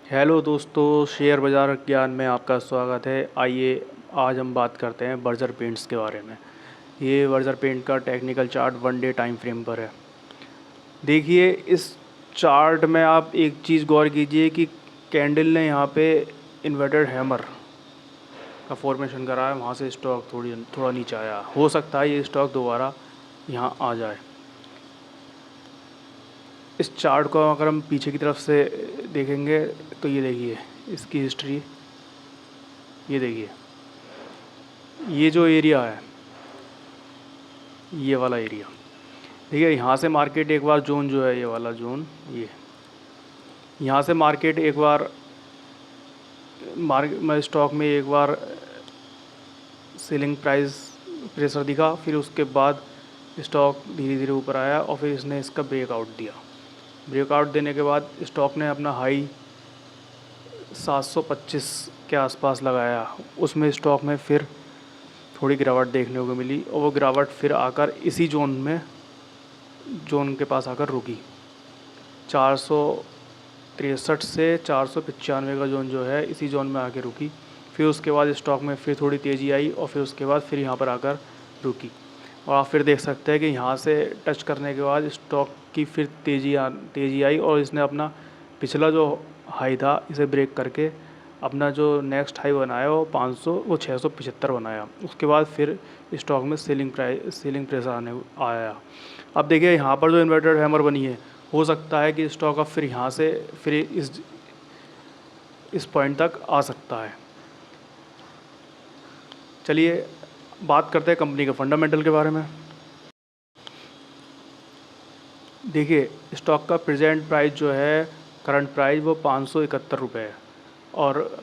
Hello दोस्तों, share बाज़ार ज्ञान में आपका स्वागत है। आइए आज हम बात करते हैं बर्जर पेंट्स के बारे में। ये बर्जर पेंट का technical chart 1 day time frame पर है। देखिए इस चार्ट में आप एक चीज़ गौर कीजिए कि कैंडल ने यहाँ पे इन्वर्टेड हैमर का फॉर्मेशन करा है। वहाँ से स्टॉक थोड़ा नीचे आया। हो सकता है ये स्टॉक दोबारा यहाँ आ जाए। इस चार्ट को अगर हम पीछे की तरफ से देखेंगे तो ये देखिए इसकी हिस्ट्री। ये देखिए ये जो एरिया है, ये वाला एरिया, ठीक है। यहाँ से मार्केट एक बार जोन जो है, ये वाला जोन, ये यहाँ से मार्केट एक बार स्टॉक में एक बार सेलिंग प्राइस प्रेशर दिखा, फिर उसके बाद स्टॉक धीरे धीरे ऊपर आया और फिर इसने इसका ब्रेकआउट दिया। ब्रेकआउट देने के बाद स्टॉक ने अपना हाई 725 के आसपास लगाया। उसमें स्टॉक में फिर थोड़ी गिरावट देखने को मिली और वो गिरावट फिर आकर इसी जोन के पास आकर रुकी। 463 से 495 का जोन जो है, इसी जोन में आके रुकी। फिर उसके बाद स्टॉक में फिर थोड़ी तेज़ी आई और फिर उसके बाद फिर यहाँ पर आकर रुकी। और आप फिर देख सकते हैं कि यहाँ से टच करने के बाद स्टॉक की फिर तेज़ी आई और इसने अपना पिछला जो हाई था इसे ब्रेक करके अपना जो नेक्स्ट हाई बनाया वो 675 बनाया। उसके बाद फिर स्टॉक में सेलिंग प्रेशर आया। अब देखिए यहाँ पर जो इन्वर्टेड हैमर बनी है, हो सकता है कि स्टॉक अब फिर यहाँ से फिर इस पॉइंट तक आ सकता है। चलिए बात करते हैं कंपनी के फंडामेंटल के बारे में। देखिए स्टॉक का प्रेजेंट प्राइस जो है, करंट प्राइस, वो 571 रुपये है और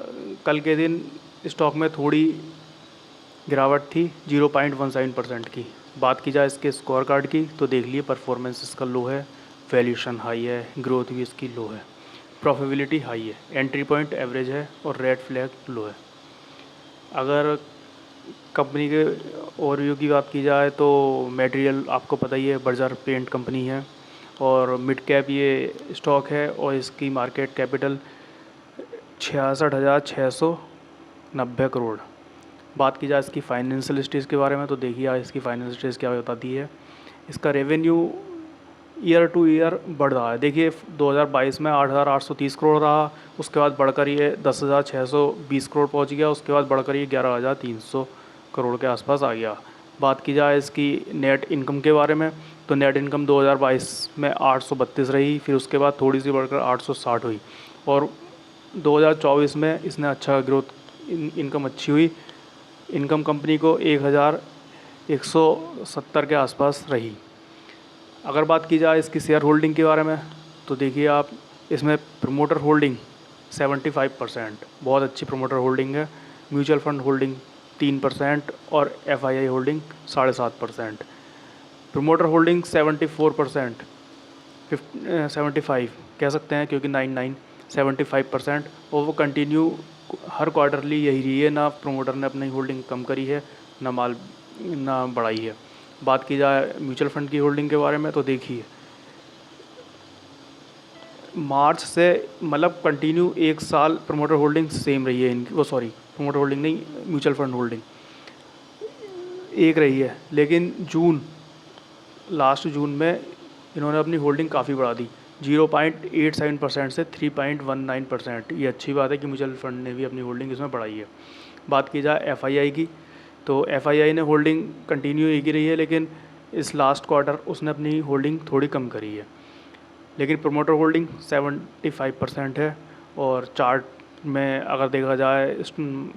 कल के दिन स्टॉक में थोड़ी गिरावट थी 0.17% की। बात की जाए इसके स्कोर कार्ड की तो देख लिए परफॉर्मेंस इसका लो है, वैल्यूएशन हाई है, ग्रोथ भी इसकी लो है, प्रॉफिटेबिलिटी हाई है, एंट्री पॉइंट एवरेज है और रेड फ्लैग लो है। अगर कंपनी के ओवरव्यू की बात की जाए तो मटेरियल आपको पता ही है, बर्जर पेंट कंपनी है और मिड कैप ये स्टॉक है और इसकी मार्केट कैपिटल 66,690 करोड़। बात की जाए इसकी फाइनेंशियल स्टेज के बारे में तो देखिए इसकी फाइनेंशियल स्टेज क्या बताती है। इसका रेवेन्यू ईयर टू ईयर बढ़ रहा है। देखिए 2022 में 8,830 करोड़ रहा, उसके बाद बढ़कर ये 10,620 करोड़ पहुंच गया, उसके बाद बढ़कर ये 11,300 करोड़ के आसपास आ गया। बात की जाए इसकी नेट इनकम के बारे में तो नेट इनकम 2022 में 832 रही, फिर उसके बाद थोड़ी सी बढ़कर 860 हुई और 2024 में इसने अच्छा ग्रोथ, इनकम अच्छी हुई। इनकम कंपनी को 1,170 के आसपास रही। अगर बात की जाए इसकी शेयर होल्डिंग के बारे में तो देखिए आप, इसमें प्रमोटर होल्डिंग 75%, बहुत अच्छी प्रमोटर होल्डिंग है। म्यूचुअल फंड होल्डिंग 3% और FII होल्डिंग 7.5%। प्रमोटर होल्डिंग 74%, 75 कह सकते हैं क्योंकि 75% और वो कंटिन्यू हर क्वार्टरली यही रही है। ना प्रमोटर ने अपनी होल्डिंग कम करी है ना बढ़ाई है। बात की जाए म्यूचुअल फंड की होल्डिंग के बारे में तो देखिए मार्च से मतलब कंटिन्यू 1 साल प्रमोटर होल्डिंग सेम रही है इनकी, प्रमोटर होल्डिंग नहीं, म्यूचुअल फंड होल्डिंग एक रही है। लेकिन लास्ट जून में इन्होंने अपनी होल्डिंग काफ़ी बढ़ा दी, 0.87% से 3.19%। ये अच्छी बात है कि म्यूचुअल फंड ने भी अपनी होल्डिंग इसमें बढ़ाई है। बात की जाए FII की तो FII ने होल्डिंग कंटिन्यू एक ही रही है, लेकिन इस लास्ट क्वार्टर उसने अपनी होल्डिंग थोड़ी कम करी है। लेकिन प्रमोटर होल्डिंग 75% है और चार्ट में अगर देखा जाए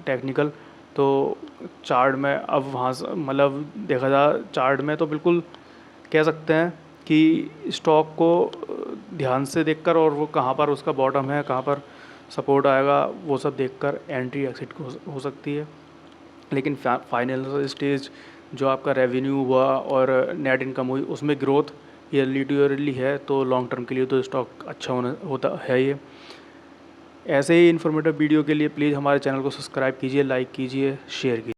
टेक्निकल तो चार्ट में अब वहाँ से मतलब देखा जाए चार्ट में तो बिल्कुल कह सकते हैं कि स्टॉक को ध्यान से देखकर और वो कहाँ पर उसका बॉटम है, कहाँ पर सपोर्ट आएगा, वो सब देखकर एंट्री एक्सिट हो सकती है। लेकिन फाइनल स्टेज जो आपका रेवेन्यू हुआ और नेट इनकम हुई, उसमें ग्रोथ ईयरली टू ईयरली है तो लॉन्ग टर्म के लिए तो स्टॉक अच्छा होता है ये। ऐसे ही इन्फॉर्मेटिव वीडियो के लिए प्लीज़ हमारे चैनल को सब्सक्राइब कीजिए, लाइक कीजिए, शेयर कीजिए।